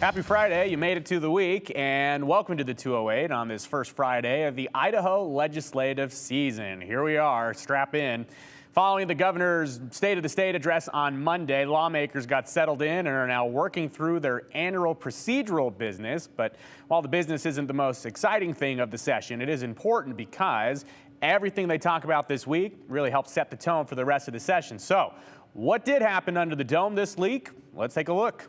Happy Friday. You made it to the week, and welcome to the 208 on this first Friday of the Idaho legislative season. Here we are, strap in. Following the governor's State of the State address on Monday, lawmakers got settled in and are now working through their annual procedural business. But while the business isn't the most exciting thing of the session, it is important because everything they talk about this week really helps set the tone for the rest of the session. So, what did happen under the dome this week? Let's take a look.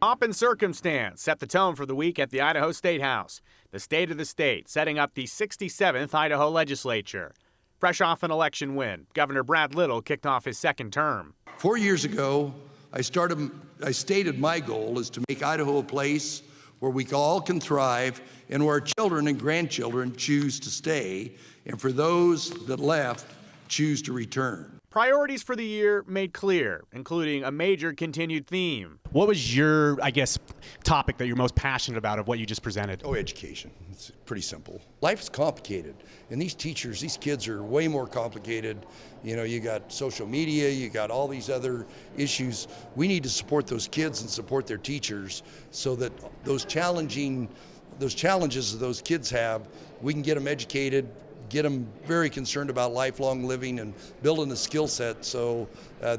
Pomp and circumstance set the tone for the week at the Idaho State House. The State of the State setting up the 67th Idaho Legislature. Fresh off an election win, Governor Brad Little kicked off his second term. 4 years ago, I stated my goal is to make Idaho a place where we all can thrive and where our children and grandchildren choose to stay, and for those that left, choose to return. Priorities for the year made clear, including a major continued theme. What was your, topic that you're most passionate about of what you just presented? Oh, education. It's pretty simple. Life is complicated, and these teachers, these kids are way more complicated. You know, you got social media, you got all these other issues. We need to support those kids and support their teachers so that those challenges that those kids have, we can get them educated, get them very concerned about lifelong living and building a skill set so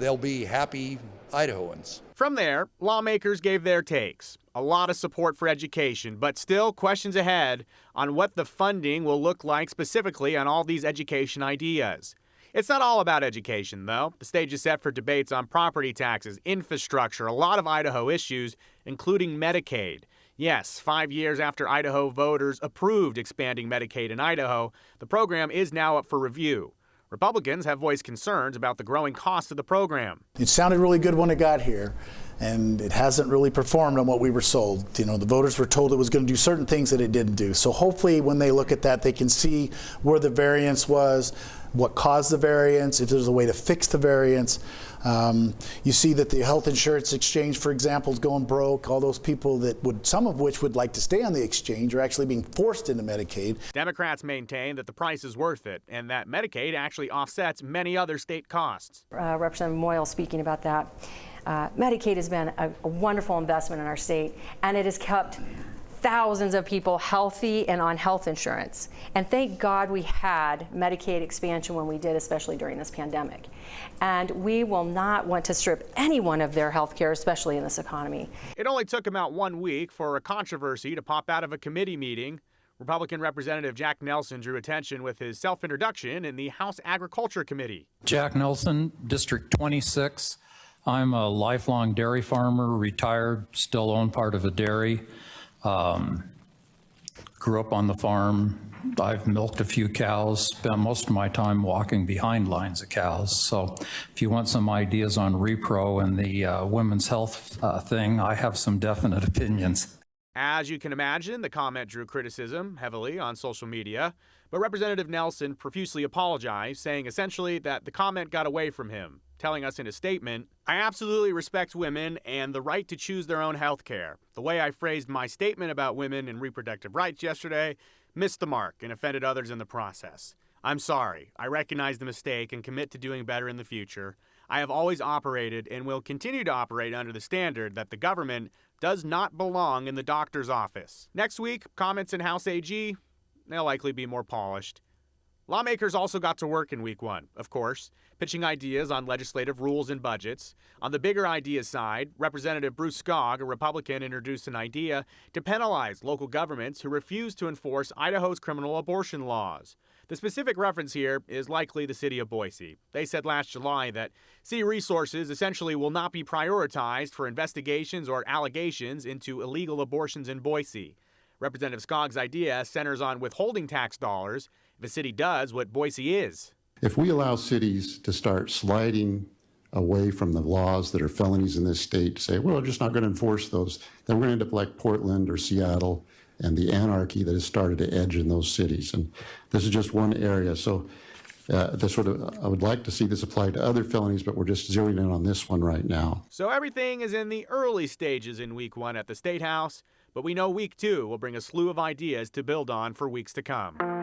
they'll be happy Idahoans. From there, lawmakers gave their takes. A lot of support for education, but still questions ahead on what the funding will look like specifically on all these education ideas. It's not all about education, though. The stage is set for debates on property taxes, infrastructure, a lot of Idaho issues, including Medicaid. Yes, 5 years after Idaho voters approved expanding Medicaid in Idaho, the program is now up for review. Republicans have voiced concerns about the growing cost of the program. It sounded really good when it got here, and it hasn't really performed on what we were sold. You know, the voters were told it was going to do certain things that it didn't do. So hopefully when they look at that, they can see where the variance was, what caused the variance, if there's a way to fix the variance. You see that the health insurance exchange, for example, is going broke. All those people that would, some of which would like to stay on the exchange, are actually being forced into Medicaid. Democrats maintain that the price is worth it and that Medicaid actually offsets many other state costs. Representative Moyle speaking about that. Medicaid has been a wonderful investment in our state, and it has kept thousands of people healthy and on health insurance. And thank God we had Medicaid expansion when we did, especially during this pandemic. And we will not want to strip anyone of their health care, especially in this economy. It only took about 1 week for a controversy to pop out of a committee meeting. Republican Representative Jack Nelson drew attention with his self-introduction in the House Agriculture Committee. Jack Nelson, District 26. I'm a lifelong dairy farmer, retired, still own part of a dairy. Grew up on the farm. I've milked a few cows, spent most of my time walking behind lines of cows. So if you want some ideas on repro and the women's health thing, I have some definite opinions. As you can imagine, the comment drew criticism heavily on social media, but Representative Nelson profusely apologized, saying essentially that the comment got away from him, telling us in a statement, "I absolutely respect women and the right to choose their own health care. The way I phrased my statement about women and reproductive rights yesterday missed the mark and offended others in the process. I'm sorry. I recognize the mistake and commit to doing better in the future. I have always operated and will continue to operate under the standard that the government does not belong in the doctor's office." Next week, comments in House AG, they'll likely be more polished. Lawmakers also got to work in week 1, of course, pitching ideas on legislative rules and budgets. On the bigger ideas side, Representative Bruce Skog, a Republican, introduced an idea to penalize local governments who refuse to enforce Idaho's criminal abortion laws. The specific reference here is likely the city of Boise. They said last July that city resources essentially will not be prioritized for investigations or allegations into illegal abortions in Boise. Representative Skog's idea centers on withholding tax dollars if a city does what Boise is. If we allow cities to start sliding away from the laws that are felonies in this state, to say, well, we're just not going to enforce those, then we're going to end up like Portland or Seattle and the anarchy that has started to edge in those cities. And this is just one area. So I would like to see this applied to other felonies, but we're just zeroing in on this one right now. So everything is in the early stages in week 1 at the State House, but we know week 2 will bring a slew of ideas to build on for weeks to come.